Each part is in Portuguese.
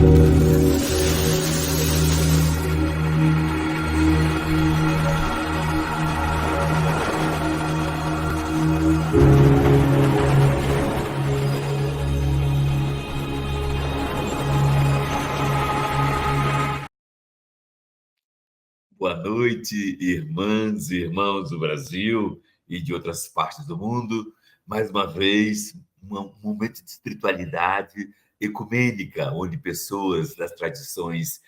Boa noite, irmãs e irmãos do Brasil e de outras partes do mundo. Mais uma vez, um momento de espiritualidade ecumênica, onde pessoas das tradições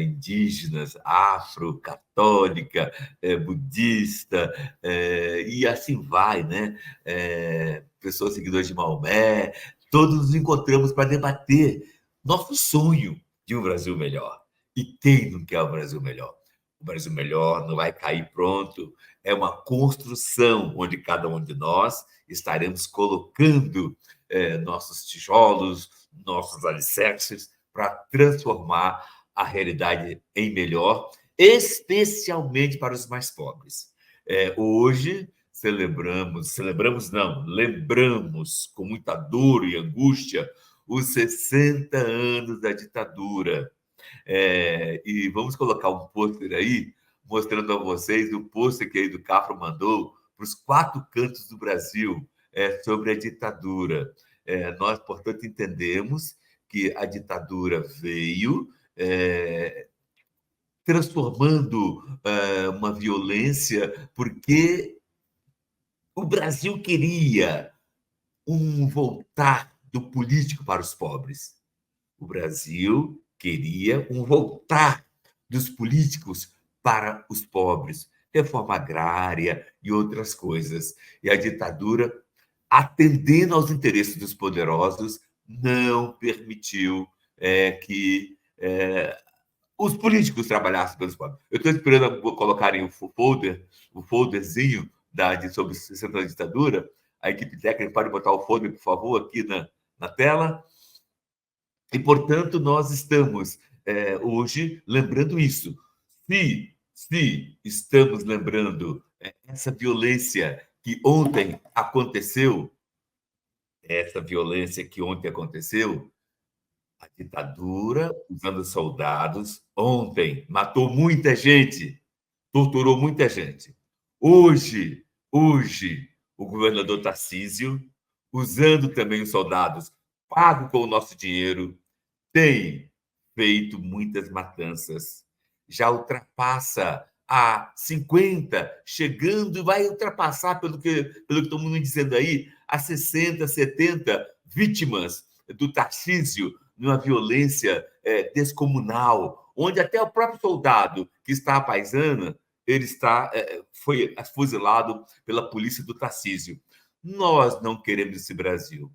indígenas, afro, católica, budista, e assim vai, né? Pessoas seguidoras de Maomé, todos nos encontramos para debater nosso sonho de um Brasil melhor. E quem não quer o Brasil melhor? O Brasil melhor não vai cair pronto, é uma construção onde cada um de nós estaremos colocando nossos tijolos, nossos alicerces para transformar a realidade em melhor, especialmente para os mais pobres. Hoje lembramos com muita dor e angústia os 60 anos da ditadura. E vamos colocar um pôster aí, mostrando a vocês o pôster que aí do Cafro mandou para os 4 cantos do Brasil sobre a ditadura. Nós, portanto, entendemos que a ditadura veio transformando uma violência, porque o Brasil queria um voltar do político para os pobres. O Brasil queria um voltar dos políticos para os pobres, reforma agrária e outras coisas. E a ditadura, atendendo aos interesses dos poderosos, não permitiu que os políticos trabalhassem pelos pobres. Eu estou esperando colocarem o folderzinho sobre a 60 da ditadura. A equipe técnica pode botar o folder, por favor, aqui na tela. E, portanto, nós estamos hoje lembrando isso. Se estamos lembrando essa violência que ontem aconteceu, a ditadura, usando soldados, ontem matou muita gente, torturou muita gente. Hoje, o governador Tarcísio, usando também os soldados, pago com o nosso dinheiro, tem feito muitas matanças. Já ultrapassa a 50, chegando, vai ultrapassar, pelo que todo mundo dizendo aí, a 60, 70 vítimas do Tarcísio, numa violência descomunal, onde até o próprio soldado que está à paisana, ele foi fuzilado pela polícia do Tarcísio. Nós não queremos esse Brasil.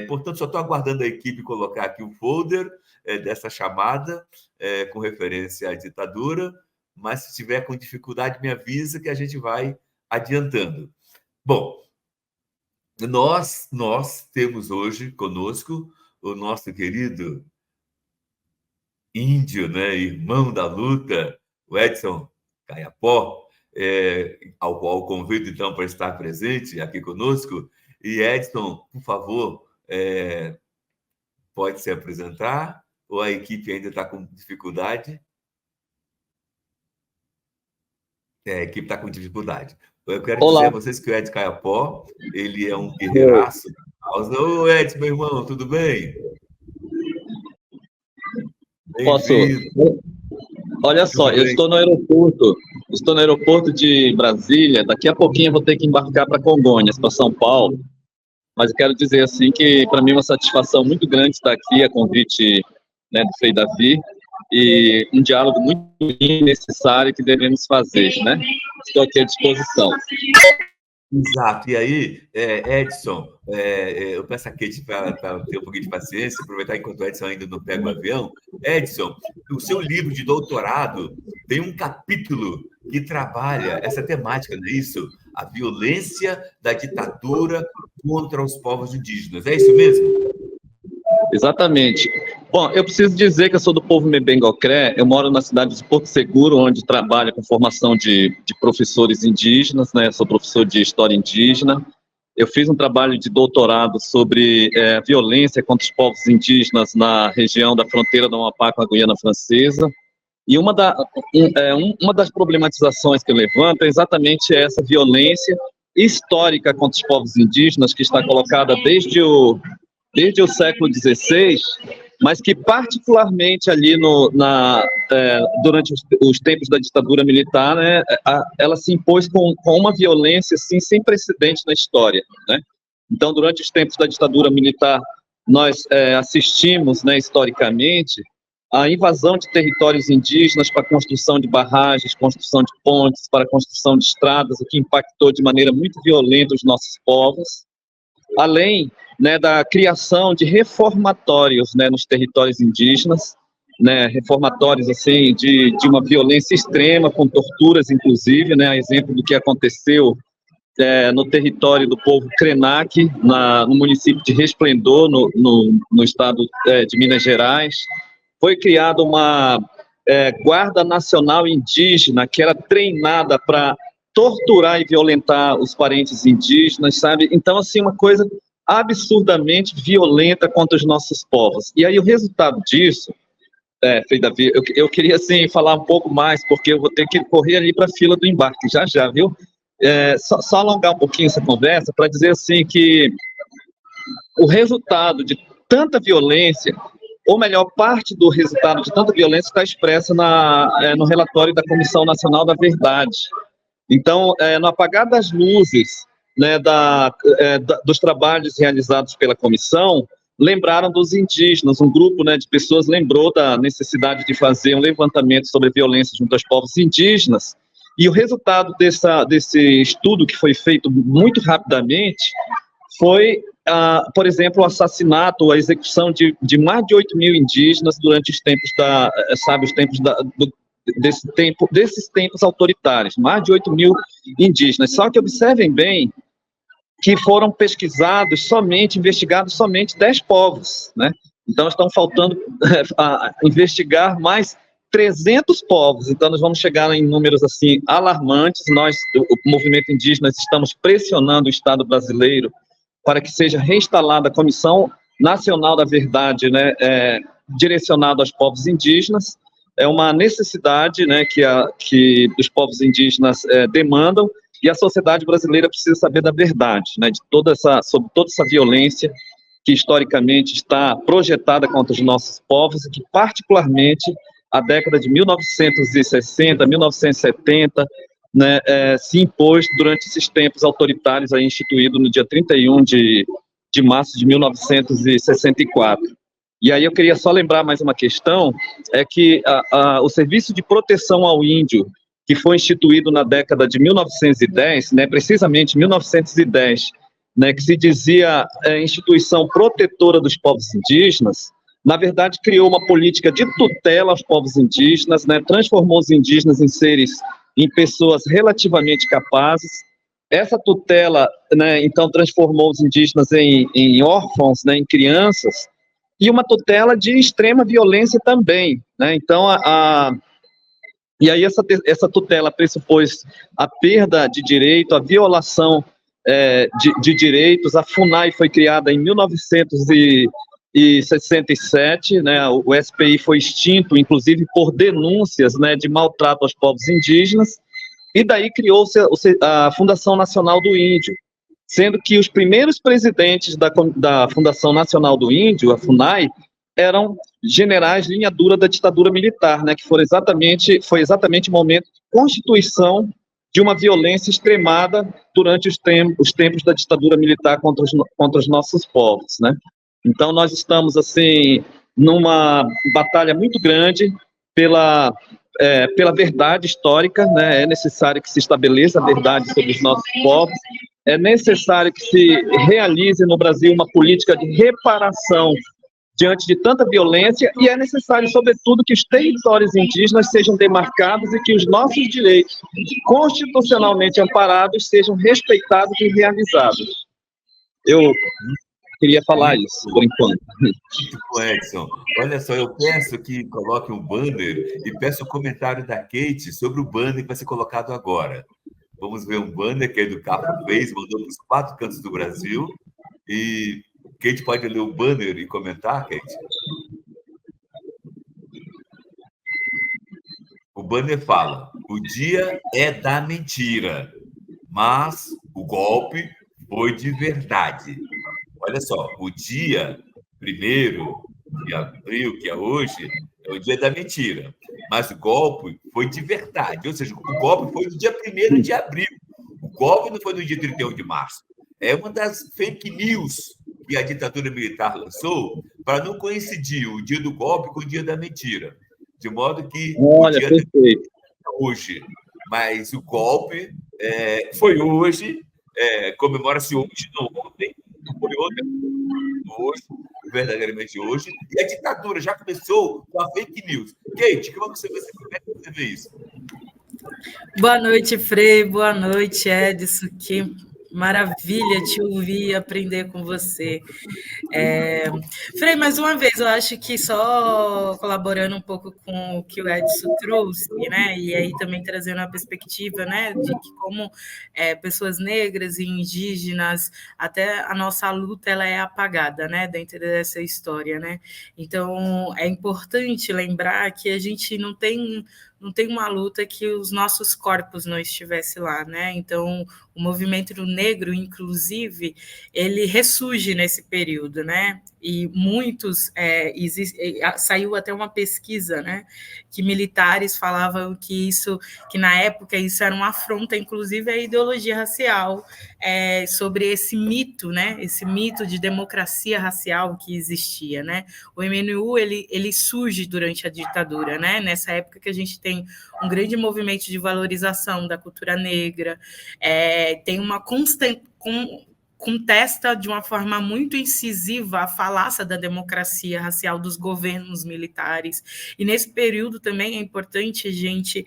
Portanto, só estou aguardando a equipe colocar aqui o folder dessa chamada com referência à ditadura, mas se tiver com dificuldade, me avisa que a gente vai adiantando. Bom, nós temos hoje conosco o nosso querido índio, né, irmão da luta, o Edson Caiapó, ao qual convido, então, para estar presente aqui conosco. E, Edson, por favor, pode se apresentar, ou a equipe ainda está com dificuldade? A equipe está com dificuldade. Eu quero dizer a vocês que o Edson Caiapó, ele é um guerreiraço. Ô, Edson, meu irmão, tudo bem? Posso? Olha só, eu estou no aeroporto de Brasília, daqui a pouquinho eu vou ter que embarcar para Congonhas, para São Paulo, mas eu quero dizer assim que para mim é uma satisfação muito grande estar aqui, a convite, né, do Frei Davi, e um diálogo muito necessário que devemos fazer, né? Estou aqui à disposição. Exato. E aí, Edson, eu peço a Kate para ter um pouquinho de paciência, aproveitar enquanto o Edson ainda não pega o avião. Edson, o seu livro de doutorado tem um capítulo que trabalha essa temática, não é isso? A violência da ditadura contra os povos indígenas. É isso mesmo? Exatamente. Bom, eu preciso dizer que eu sou do povo Mbengocré, eu moro na cidade de Porto Seguro, onde trabalho com formação de professores indígenas, né? Sou professor de História Indígena, eu fiz um trabalho de doutorado sobre violência contra os povos indígenas na região da fronteira do Amapá com a Guiana Francesa. E uma das problematizações que eu levanto é exatamente essa violência histórica contra os povos indígenas, que está colocada desde o século XVI, mas que particularmente ali durante os tempos da ditadura militar, né, ela se impôs com uma violência assim, sem precedente na história, né? Então, durante os tempos da ditadura militar, nós assistimos, né, historicamente, a invasão de territórios indígenas para a construção de barragens, construção de pontes, para a construção de estradas, o que impactou de maneira muito violenta os nossos povos, além, né, da criação de reformatórios, né, nos territórios indígenas, né, reformatórios assim de uma violência extrema, com torturas inclusive, né, a exemplo do que aconteceu no território do povo Krenak, no município de Resplendor, no estado de Minas Gerais. Foi criada uma Guarda Nacional Indígena, que era treinada para torturar e violentar os parentes indígenas, sabe? Então, assim, uma coisa absurdamente violenta contra os nossos povos. E aí o resultado disso, Frei Davi, eu queria, assim, falar um pouco mais, porque eu vou ter que correr ali para a fila do embarque, já, viu? Só alongar um pouquinho essa conversa para dizer, assim, que o resultado de tanta violência, ou melhor, parte do resultado de tanta violência está expressa no relatório da Comissão Nacional da Verdade. Então, no apagar das luzes, né, dos trabalhos realizados pela comissão, lembraram dos indígenas, um grupo, né, de pessoas lembrou da necessidade de fazer um levantamento sobre a violência junto aos povos indígenas, e o resultado desse estudo, que foi feito muito rapidamente, foi, por exemplo, o assassinato, a execução de mais de 8 mil indígenas durante os tempos desses tempos autoritários, mais de 8 mil indígenas. Só que observem bem que foram investigados somente 10 povos, né? Então estão faltando investigar mais 300 povos. Então nós vamos chegar em números assim alarmantes. Nós, o movimento indígena, estamos pressionando o Estado brasileiro para que seja reinstalada a Comissão Nacional da Verdade, né, direcionada aos povos indígenas. É uma necessidade, né, que os povos indígenas demandam, e a sociedade brasileira precisa saber da verdade, né, sobre toda essa violência que historicamente está projetada contra os nossos povos, e que particularmente a década de 1960, 1970, né, se impôs durante esses tempos autoritários aí, instituído no dia 31 de março de 1964. E aí eu queria só lembrar mais uma questão, que o Serviço de Proteção ao Índio, que foi instituído na década de 1910, né, precisamente 1910, né, que se dizia instituição protetora dos povos indígenas, na verdade criou uma política de tutela aos povos indígenas, né, transformou os indígenas em pessoas relativamente capazes. Essa tutela, né, então transformou os indígenas em órfãos, né, em crianças, e uma tutela de extrema violência também, né? Então, e aí essa tutela pressupôs a perda de direito, a violação de direitos. A FUNAI foi criada em 1967, né? O SPI foi extinto, inclusive por denúncias, né, de maltrato aos povos indígenas, e daí criou-se a Fundação Nacional do Índio, sendo que os primeiros presidentes da Fundação Nacional do Índio, a FUNAI, eram generais linha dura da ditadura militar, né, que foi exatamente o momento de constituição de uma violência extremada durante os tempos da ditadura militar contra os nossos povos, né. Então nós estamos, assim, numa batalha muito grande pela verdade histórica, né. É necessário que se estabeleça a verdade sobre os nossos povos, é necessário que se realize no Brasil uma política de reparação diante de tanta violência, e é necessário, sobretudo, que os territórios indígenas sejam demarcados e que os nossos direitos constitucionalmente amparados sejam respeitados e realizados. Eu queria falar isso, por enquanto. Muito bom, Edson. Olha só, eu peço que coloque um banner e peço o comentário da Kate sobre o banner que vai ser colocado agora. Vamos ver um banner que é do Capo Reis, mandou para os 4 cantos do Brasil. E Kate pode ler o banner e comentar, Kate? O banner fala: o dia é da mentira, mas o golpe foi de verdade. Olha só, o dia 1º de abril, que é hoje, é o dia da mentira. Mas o golpe foi de verdade. Ou seja, o golpe foi no dia 1º de abril. O golpe não foi no dia 31 de março. É uma das fake news que a ditadura militar lançou para não coincidir o dia do golpe com o dia da mentira. De modo que o dia da mentira é hoje. Mas o golpe foi hoje, comemora-se hoje, não ontem, não foi ontem, hoje, verdadeiramente hoje, e a ditadura já começou com a fake news. Kate, como é que você vê isso? Boa noite, Frei, boa noite, Edson, que maravilha te ouvir e aprender com você. Frei, mais uma vez, eu acho que só colaborando um pouco com o que o Edson trouxe, né, e aí também trazendo a perspectiva, né, de que como pessoas negras e indígenas, até a nossa luta ela é apagada, né, dentro dessa história, né. Então, é importante lembrar que a gente não tem uma luta que os nossos corpos não estivessem lá, né? Então, o movimento negro, inclusive, ele ressurge nesse período, né? E muitos, saiu até uma pesquisa, né? Que militares falavam que na época, isso era uma afronta, inclusive, à ideologia racial, sobre esse mito, né? Esse mito de democracia racial que existia, né? O MNU, ele surge durante a ditadura, né? Nessa época que a gente tem um grande movimento de valorização da cultura negra, tem uma contesta de uma forma muito incisiva a falácia da democracia racial dos governos militares. E nesse período também é importante a gente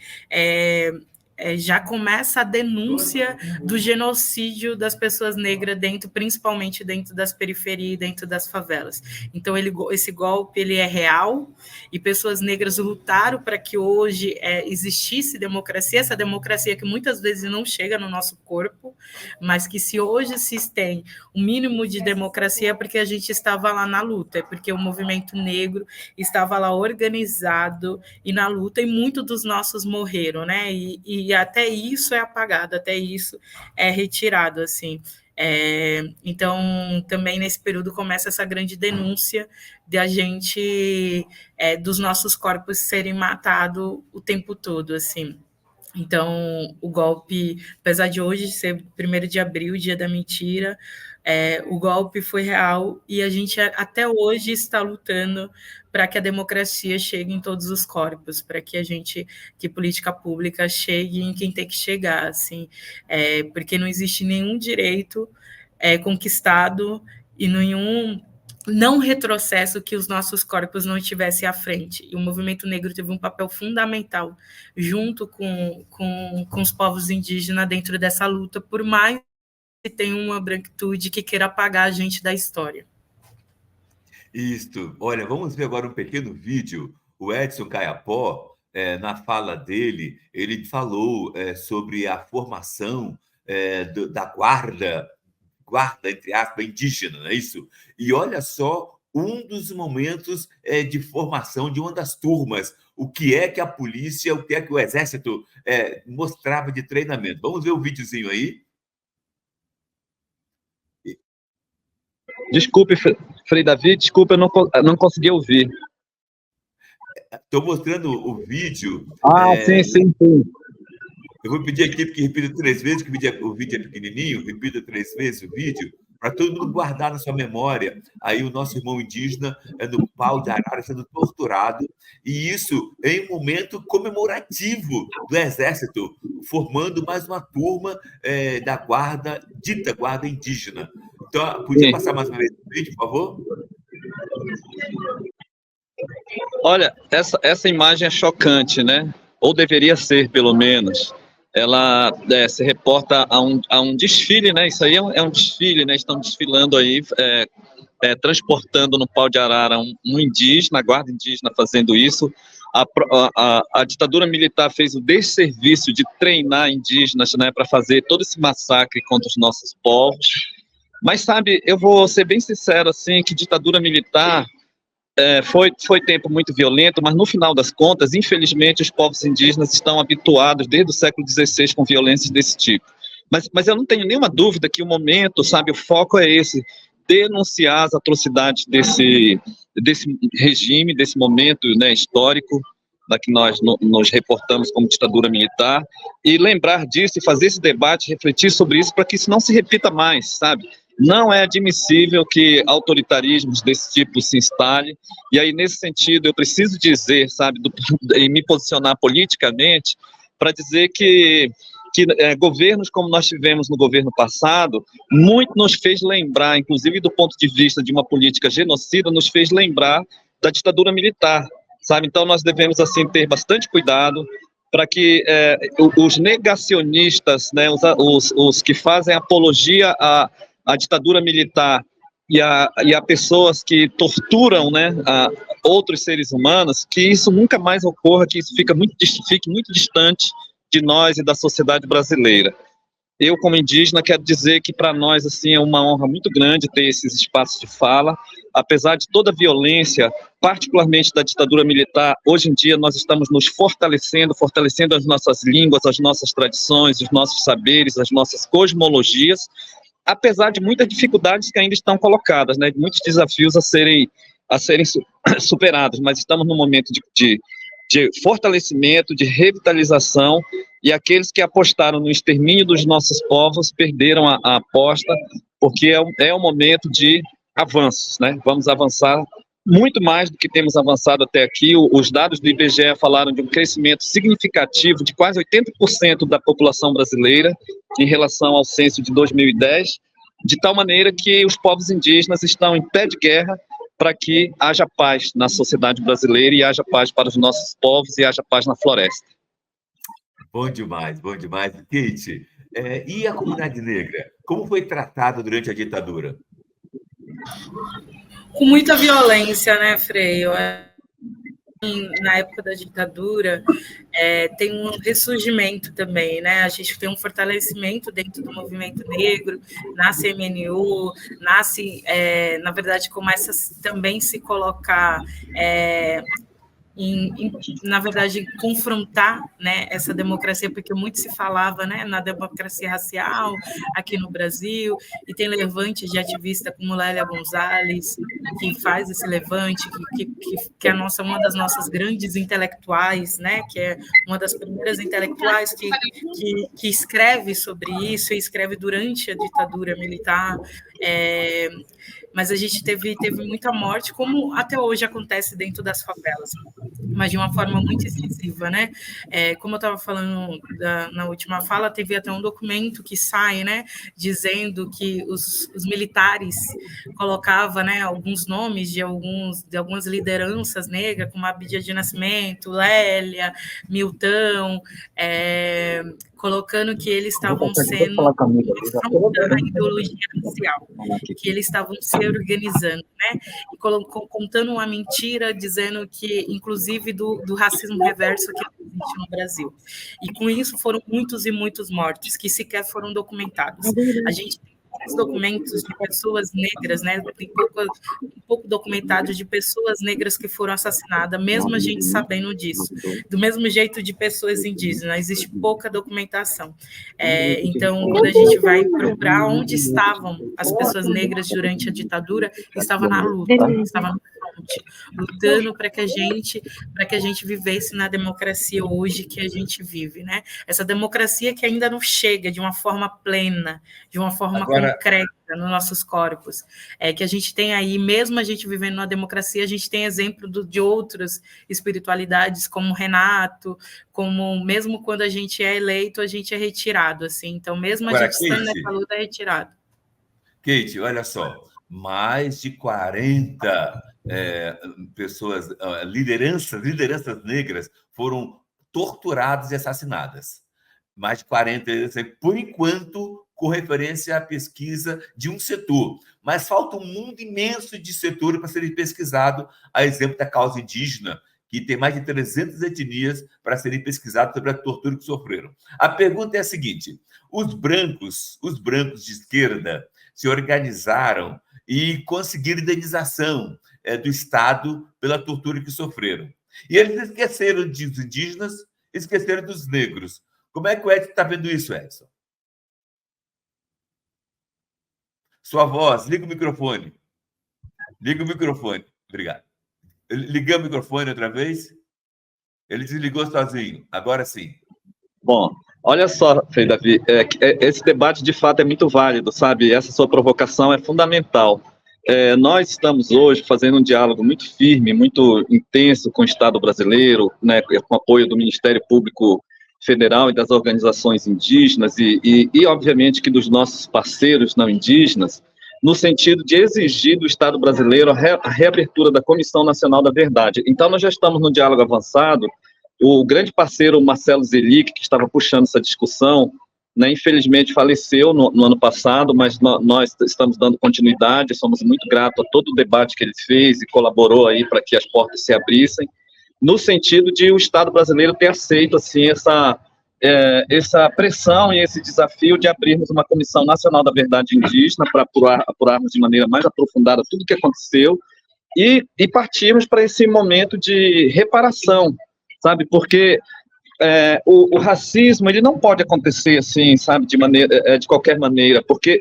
já começa a denúncia do genocídio das pessoas negras principalmente dentro das periferias e dentro das favelas. Então, esse golpe ele é real e pessoas negras lutaram para que hoje existisse democracia, essa democracia que muitas vezes não chega no nosso corpo, mas que se hoje se tem o mínimo de democracia é porque a gente estava lá na luta, é porque o movimento negro estava lá organizado e na luta, e muitos dos nossos morreram, né? E até isso é apagado, até isso é retirado, assim. Então, também nesse período começa essa grande denúncia de a gente, dos nossos corpos serem matados o tempo todo, assim. Então, o golpe, apesar de hoje ser 1º de abril, dia da mentira, o golpe foi real e a gente até hoje está lutando para que a democracia chegue em todos os corpos, para que política pública chegue em quem tem que chegar, assim, porque não existe nenhum direito conquistado e nenhum não retrocesso que os nossos corpos não estivessem à frente. E o movimento negro teve um papel fundamental junto com os povos indígenas dentro dessa luta, por mais que tenha uma branquitude que queira apagar a gente da história. Isto. Olha, vamos ver agora um pequeno vídeo. O Edson Caiapó, na fala dele, ele falou sobre a formação da guarda, entre aspas, indígena, não é isso? E olha só, um dos momentos de formação de uma das turmas, o que é que a polícia, o que é que o exército mostrava de treinamento. Vamos ver o videozinho aí? Desculpe, Frei Davi, desculpe, eu não consegui ouvir. Estou mostrando o vídeo. Sim. Eu vou pedir à equipe que repita 3 vezes, que o vídeo é pequenininho, repita 3 vezes o vídeo, para todo mundo guardar na sua memória. Aí o nosso irmão indígena no pau de arara sendo torturado, e isso em um momento comemorativo do Exército, formando mais uma turma da guarda, dita guarda indígena. Então, podia passar mais uma vez o vídeo, por favor? Olha, essa imagem é chocante, né? Ou deveria ser, pelo menos. Ela se reporta a um desfile, né? Isso aí é um desfile, né? Estão desfilando aí, transportando no pau de arara um indígena, a guarda indígena fazendo isso. a ditadura militar fez o desserviço de treinar indígenas, né, para fazer todo esse massacre contra os nossos povos. Mas, sabe, eu vou ser bem sincero, assim, que ditadura militar foi tempo muito violento, mas no final das contas, infelizmente, os povos indígenas estão habituados desde o século XVI com violências desse tipo. Mas eu não tenho nenhuma dúvida que o momento, sabe, o foco é esse, denunciar as atrocidades desse regime, desse momento, né, histórico, da que nós nos reportamos como ditadura militar, e lembrar disso e fazer esse debate, refletir sobre isso para que isso não se repita mais, sabe? Não é admissível que autoritarismos desse tipo se instalem, e aí, nesse sentido, eu preciso dizer, sabe, e me posicionar politicamente para dizer que governos como nós tivemos no governo passado, muito nos fez lembrar, inclusive do ponto de vista de uma política genocida, nos fez lembrar da ditadura militar, sabe? Então nós devemos, assim, ter bastante cuidado para que os negacionistas, né, os que fazem apologia à ditadura militar e a pessoas que torturam, né, a outros seres humanos, que isso nunca mais ocorra, que isso fique muito distante de nós e da sociedade brasileira. Eu, como indígena, quero dizer que para nós, assim, é uma honra muito grande ter esses espaços de fala, apesar de toda a violência, particularmente da ditadura militar. Hoje em dia nós estamos nos fortalecendo as nossas línguas, as nossas tradições, os nossos saberes, as nossas cosmologias, apesar de muitas dificuldades que ainda estão colocadas, né, de muitos desafios a serem superados, mas estamos num momento de fortalecimento, de revitalização, e aqueles que apostaram no extermínio dos nossos povos perderam a aposta, porque é um momento de avanços, né? Vamos avançar muito mais do que temos avançado até aqui. Os dados do IBGE falaram de um crescimento significativo de quase 80% da população brasileira em relação ao censo de 2010, de tal maneira que os povos indígenas estão em pé de guerra para que haja paz na sociedade brasileira e haja paz para os nossos povos e haja paz na floresta. Bom demais, bom demais. Kate, e a comunidade negra? Como foi tratada durante a ditadura? Com muita violência, né, Frei? Na época da ditadura, tem um ressurgimento também, né? A gente tem um fortalecimento dentro do movimento negro, nasce MNU, nasce, na verdade, começa também se colocar na verdade, confrontar, né, essa democracia, porque muito se falava, né, na democracia racial aqui no Brasil, e tem levantes de ativista como Lélia Gonzalez, que faz esse levante, que é uma das nossas grandes intelectuais, né, que é uma das primeiras intelectuais que escreve sobre isso, e escreve durante a ditadura militar. Mas a gente teve muita morte, como até hoje acontece dentro das favelas, mas de uma forma muito incisiva, né? Como eu estava falando na última fala, teve até um documento que sai, né, dizendo que os militares colocavam, né, alguns nomes de algumas lideranças negras, como Abdias de Nascimento, Lélia, Milton, colocando que eles estavam sendo confrontando a ideologia racial, que eles estavam se organizando, né? E contando uma mentira, dizendo que, inclusive, do racismo reverso que existe no Brasil. E com isso foram muitos e muitos mortos, que sequer foram documentados. A gente tem documentos de pessoas negras, né? Tem pouco documentado de pessoas negras que foram assassinadas, mesmo a gente sabendo disso. Do mesmo jeito de pessoas indígenas, existe pouca documentação. Então, quando a gente vai procurar onde estavam as pessoas negras durante a ditadura, estava na luta, estava no front, lutando para que a gente vivesse na democracia hoje que a gente vive, né? Essa democracia que ainda não chega de uma forma plena, de uma forma concreta nos nossos corpos, que a gente tem aí, mesmo a gente vivendo na democracia, a gente tem exemplo de outras espiritualidades, como Renato, como mesmo quando a gente é eleito, a gente é retirado, assim, então mesmo a gente estando nessa luta, é retirado. Kate, olha só, mais de 40 pessoas, lideranças negras foram torturadas e assassinadas. Mais de 40, por enquanto, com referência à pesquisa de um setor. Mas falta um mundo imenso de setores para serem pesquisados, a exemplo da causa indígena, que tem mais de 300 etnias para serem pesquisadas sobre a tortura que sofreram. A pergunta é a seguinte: os brancos de esquerda se organizaram e conseguiram indenização do Estado pela tortura que sofreram. E eles esqueceram dos indígenas, esqueceram dos negros. Como é que o Edson está vendo isso, Edson? Sua voz, liga o microfone. Liga o microfone. Obrigado. Liguei o microfone outra vez. Ele desligou sozinho. Agora sim. Bom, olha só, Frei Davi, esse debate de fato é muito válido, sabe? Essa sua provocação é fundamental. Nós estamos hoje fazendo um diálogo muito firme, muito intenso com o Estado brasileiro, né, com apoio do Ministério Público Federal e das organizações indígenas e obviamente, que dos nossos parceiros não indígenas, no sentido de exigir do Estado brasileiro a reabertura da Comissão Nacional da Verdade. Então, nós já estamos no diálogo avançado. O grande parceiro Marcelo Zelic, que estava puxando essa discussão, né, infelizmente faleceu no ano passado, mas nós estamos dando continuidade, somos muito gratos a todo o debate que ele fez e colaborou aí para que as portas se abrissem, no sentido de o Estado brasileiro ter aceito assim, essa pressão e esse desafio de abrirmos uma Comissão Nacional da Verdade Indígena para apurarmos de maneira mais aprofundada tudo o que aconteceu e partirmos para esse momento de reparação, sabe? Porque o racismo ele não pode acontecer assim, sabe, de qualquer maneira, porque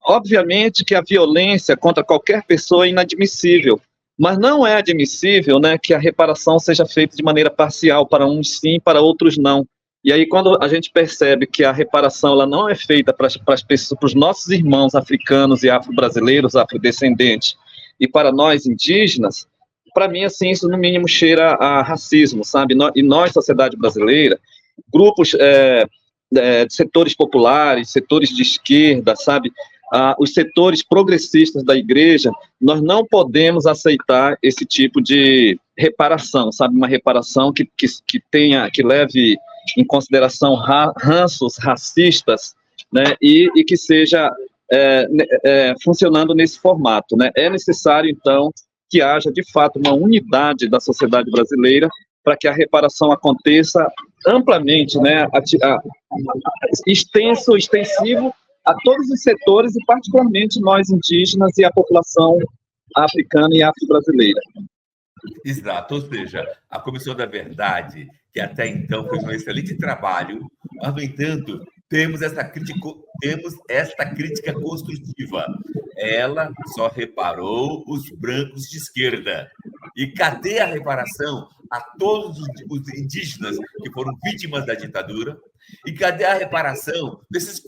obviamente que a violência contra qualquer pessoa é inadmissível, mas não é admissível, né, que a reparação seja feita de maneira parcial, para uns sim, para outros não. E aí, quando a gente percebe que a reparação ela não é feita para as pessoas, para os nossos irmãos africanos e afro-brasileiros, afrodescendentes, e para nós indígenas, para mim, assim, isso no mínimo cheira a racismo, sabe? E nós, sociedade brasileira, grupos de setores populares, setores de esquerda, sabe? Os setores progressistas da igreja, nós não podemos aceitar esse tipo de reparação, sabe? Uma reparação que leve em consideração ranços racistas, né? E que seja funcionando nesse formato, né? É necessário, então, que haja, de fato, uma unidade da sociedade brasileira para que a reparação aconteça amplamente, né? Extensivo a todos os setores e particularmente nós indígenas e a população africana e afro-brasileira. Exato, ou seja, a Comissão da Verdade, que até então fez um excelente trabalho, mas, no entanto, temos esta crítica construtiva. Ela só reparou os brancos de esquerda. E cadê a reparação a todos os indígenas que foram vítimas da ditadura? E cadê a reparação desses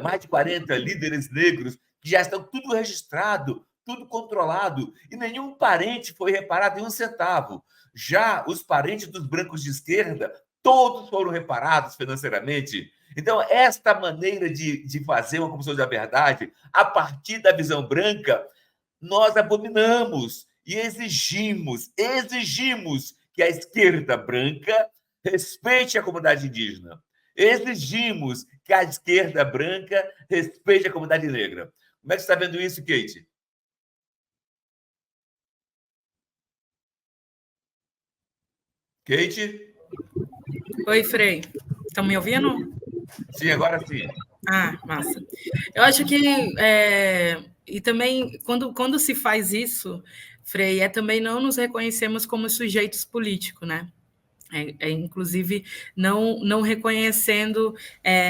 mais de 40 líderes negros que já estão tudo registrado, tudo controlado, e nenhum parente foi reparado em um centavo? Já os parentes dos brancos de esquerda, todos foram reparados financeiramente. Então, esta maneira de fazer uma Comissão da Verdade, a partir da visão branca, nós abominamos e exigimos que a esquerda branca respeite a comunidade indígena. Exigimos que a esquerda branca respeite a comunidade negra. Como é que você está vendo isso, Kate? Kate? Oi, Frei. Estão me ouvindo? Sim, agora sim. Massa. Eu acho que... e também, quando se faz isso, Frei, também não nos reconhecemos como sujeitos políticos, né? Inclusive, não reconhecendo,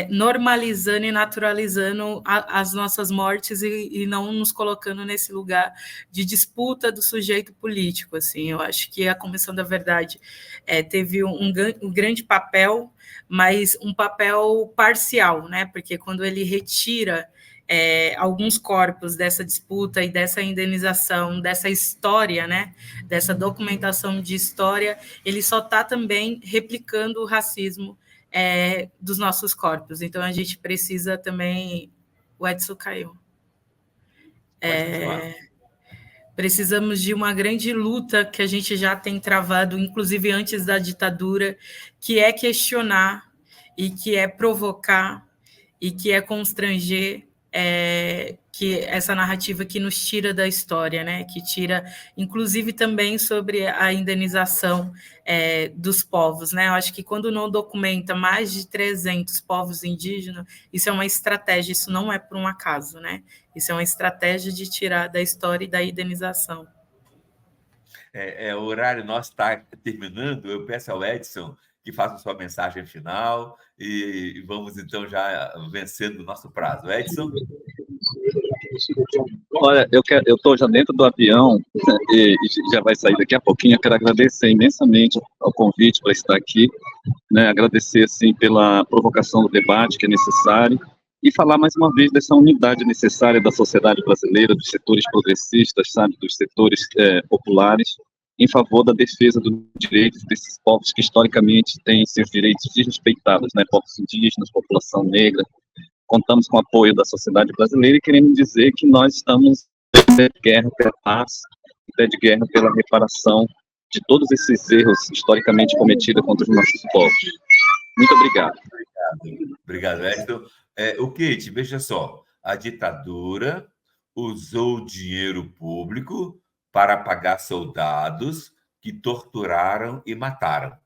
normalizando e naturalizando as nossas mortes e não nos colocando nesse lugar de disputa do sujeito político. Assim. Eu acho que a Comissão da Verdade teve um grande papel, mas um papel parcial, né? Porque quando ele retira alguns corpos dessa disputa e dessa indenização, dessa história, né, dessa documentação de história, ele só está também replicando o racismo dos nossos corpos. Então, a gente precisa também... O Edson caiu. Precisamos de uma grande luta que a gente já tem travado, inclusive antes da ditadura, que é questionar e que é provocar e que é constranger que essa narrativa que nos tira da história, né? Que tira, inclusive, também sobre a indenização dos povos, né? Eu acho que quando não documenta mais de 300 povos indígenas, isso é uma estratégia, isso não é por um acaso, né? Isso é uma estratégia de tirar da história e da indenização. O horário nosso está terminando. Eu peço ao Edson que faça sua mensagem final e vamos, então, já vencendo o nosso prazo. Edson? Olha, eu estou já dentro do avião e já vai sair daqui a pouquinho. Eu quero agradecer imensamente ao convite para estar aqui, né? Agradecer assim pela provocação do debate que é necessário e falar mais uma vez dessa unidade necessária da sociedade brasileira, dos setores progressistas, sabe, dos setores populares, em favor da defesa dos direitos desses povos que historicamente têm seus direitos desrespeitados, né? Povos indígenas, população negra. Contamos com o apoio da sociedade brasileira e queremos dizer que nós estamos em pé de guerra pela paz, em pé de guerra pela reparação de todos esses erros historicamente cometidos contra os nossos povos. Muito obrigado. Obrigado, Edson. O Kate, veja só, a ditadura usou dinheiro público para pagar soldados que torturaram e mataram.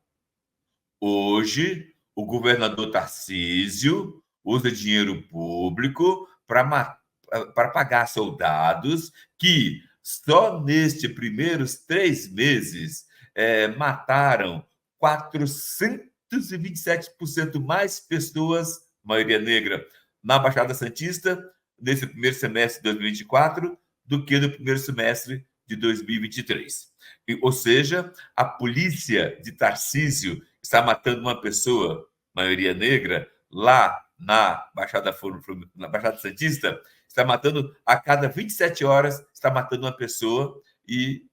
Hoje, o governador Tarcísio usa dinheiro público para pagar soldados que, só nestes primeiros 3 meses, mataram 427% mais pessoas, maioria negra, na Baixada Santista, nesse primeiro semestre de 2024, do que no primeiro semestre de 2023. Ou seja, a polícia de Tarcísio está matando uma pessoa, maioria negra, lá na Baixada Santista, está matando a cada 27 horas, está matando uma pessoa e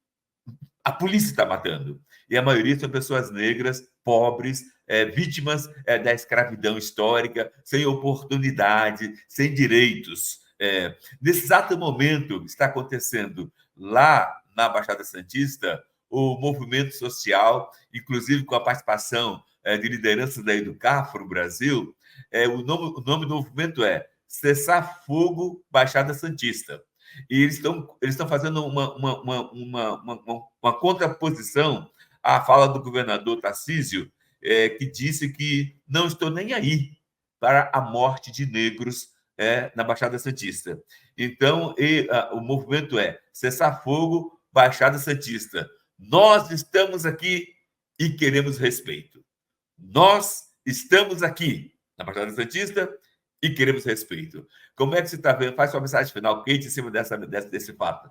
a polícia está matando. E a maioria são pessoas negras, pobres, vítimas da escravidão histórica, sem oportunidade, sem direitos. Nesse exato momento está acontecendo lá na Baixada Santista o movimento social, inclusive com a participação de lideranças da Educafro Brasil. O nome do movimento é Cessar Fogo Baixada Santista. E eles estão fazendo uma contraposição à fala do governador Tarcísio, que disse que não estou nem aí para a morte de negros na Baixada Santista. Então, o movimento é Cessar Fogo Baixada Santista. Nós estamos aqui e queremos respeito. Nós estamos aqui na Baixada Santista e queremos respeito. Como é que você está vendo? Faz sua mensagem final, Kate, em cima desse fato.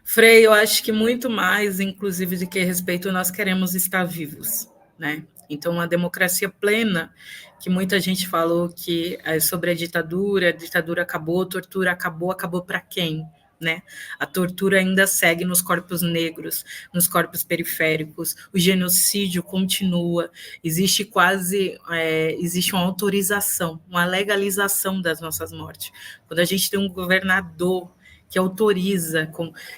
Frei, eu acho que muito mais, inclusive, do que respeito, nós queremos estar vivos, né? Então, a democracia plena, que muita gente falou que sobre a ditadura acabou, a tortura acabou para quem? Né? A tortura ainda segue nos corpos negros, nos corpos periféricos, o genocídio continua, existe uma autorização, uma legalização das nossas mortes. Quando a gente tem um governador que autoriza,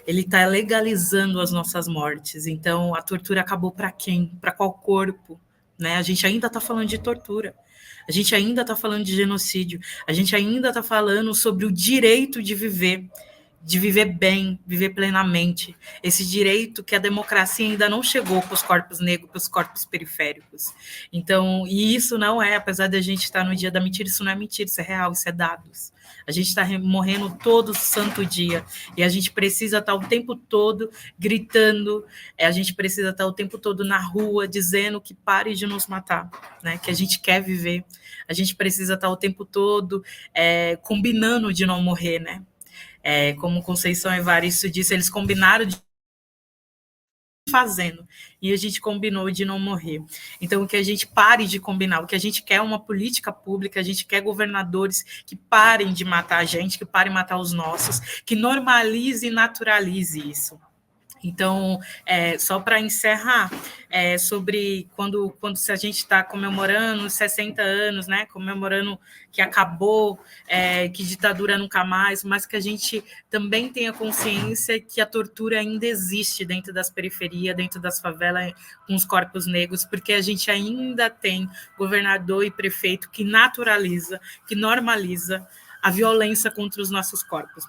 ele está legalizando as nossas mortes, então a tortura acabou para quem? Para qual corpo? Né? A gente ainda está falando de tortura, a gente ainda está falando de genocídio, a gente ainda está falando sobre o direito de viver bem, viver plenamente, esse direito que a democracia ainda não chegou para os corpos negros, para os corpos periféricos. Então, e isso não é, apesar de a gente estar no dia da mentira, isso não é mentira, isso é real, isso é dados. A gente está morrendo todo santo dia, e a gente precisa estar o tempo todo gritando, a gente precisa estar o tempo todo na rua, dizendo que pare de nos matar, né? Que a gente quer viver, a gente precisa estar o tempo todo combinando de não morrer, né? Como Conceição Evaristo disse, eles combinaram de fazendo, e a gente combinou de não morrer. Então, que a gente pare de combinar, o que a gente quer é uma política pública, a gente quer governadores que parem de matar a gente, que parem de matar os nossos, que normalize e naturalize isso. Então, só para encerrar, sobre quando se a gente está comemorando 60 anos, né, comemorando que acabou, que ditadura nunca mais, mas que a gente também tenha consciência que a tortura ainda existe dentro das periferias, dentro das favelas, com os corpos negros, porque a gente ainda tem governador e prefeito que naturaliza, que normaliza a violência contra os nossos corpos.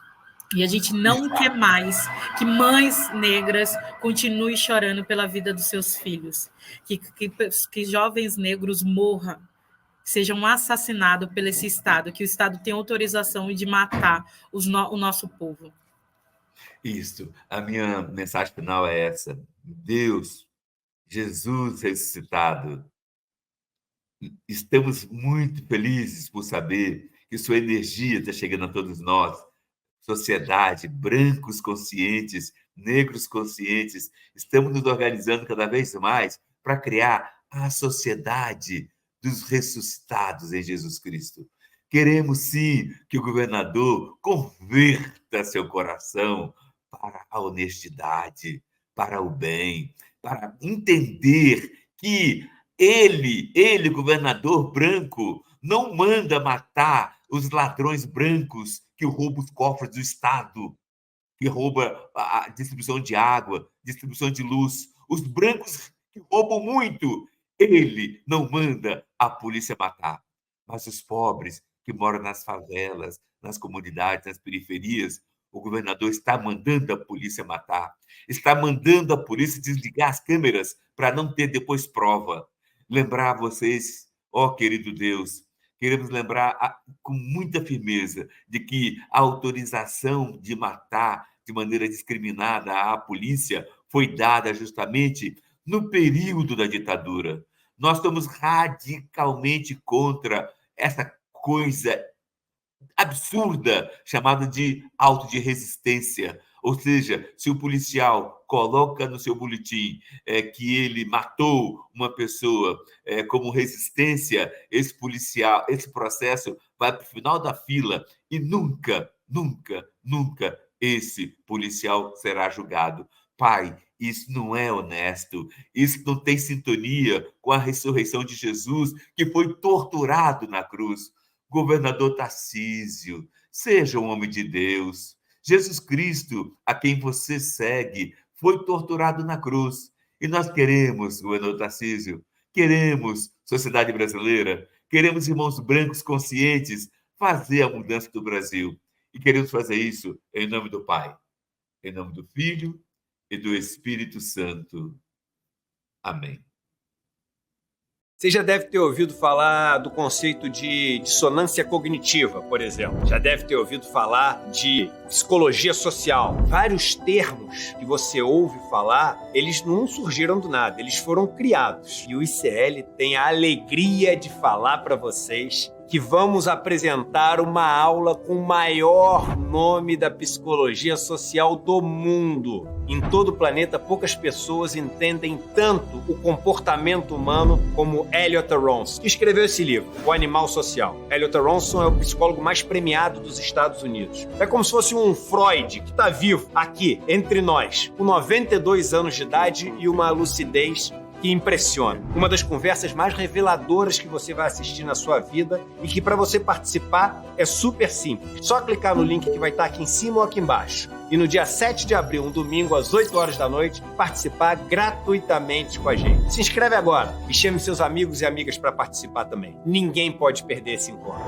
E a gente não quer mais que mães negras continuem chorando pela vida dos seus filhos, que jovens negros morram, sejam assassinados pelo esse Estado, que o Estado tem autorização de matar o nosso povo. Isso. A minha mensagem final é essa. Deus, Jesus ressuscitado, estamos muito felizes por saber que sua energia está chegando a todos nós. Sociedade, brancos conscientes, negros conscientes, estamos nos organizando cada vez mais para criar a sociedade dos ressuscitados em Jesus Cristo. Queremos, sim, que o governador converta seu coração para a honestidade, para o bem, para entender que ele, governador branco, não manda matar os ladrões brancos que roubam os cofres do Estado, que rouba a distribuição de água, distribuição de luz. Os brancos que roubam muito, ele não manda a polícia matar. Mas os pobres que moram nas favelas, nas comunidades, nas periferias, o governador está mandando a polícia matar, está mandando a polícia desligar as câmeras para não ter depois prova. Lembrar vocês, querido Deus, queremos lembrar com muita firmeza de que a autorização de matar de maneira discriminada à polícia foi dada justamente no período da ditadura. Nós estamos radicalmente contra essa coisa absurda chamada de auto de resistência. Ou seja, se o policial coloca no seu boletim que ele matou uma pessoa como resistência, esse processo vai para o final da fila e nunca, nunca, nunca esse policial será julgado. Pai, isso não é honesto, isso não tem sintonia com a ressurreição de Jesus, que foi torturado na cruz. Governador Tarcísio, seja um homem de Deus. Jesus Cristo, a quem você segue, foi torturado na cruz. E nós queremos, governador Tarcísio, queremos sociedade brasileira, queremos irmãos brancos conscientes fazer a mudança do Brasil. E queremos fazer isso em nome do Pai, em nome do Filho e do Espírito Santo. Amém. Você já deve ter ouvido falar do conceito de dissonância cognitiva, por exemplo. Já deve ter ouvido falar de psicologia social. Vários termos que você ouve falar, eles não surgiram do nada, eles foram criados. E o ICL tem a alegria de falar para vocês que vamos apresentar uma aula com o maior nome da psicologia social do mundo. Em todo o planeta, poucas pessoas entendem tanto o comportamento humano como Elliot Aronson, que escreveu esse livro, O Animal Social. Elliot Aronson é o psicólogo mais premiado dos Estados Unidos. É como se fosse um Freud que está vivo aqui, entre nós, com 92 anos de idade e uma lucidez que impressiona. Uma das conversas mais reveladoras que você vai assistir na sua vida e que para você participar é super simples. Só clicar no link que vai estar aqui em cima ou aqui embaixo. E no dia 7 de abril, um domingo, às 8 horas da noite, participar gratuitamente com a gente. Se inscreve agora e chame seus amigos e amigas para participar também. Ninguém pode perder esse encontro.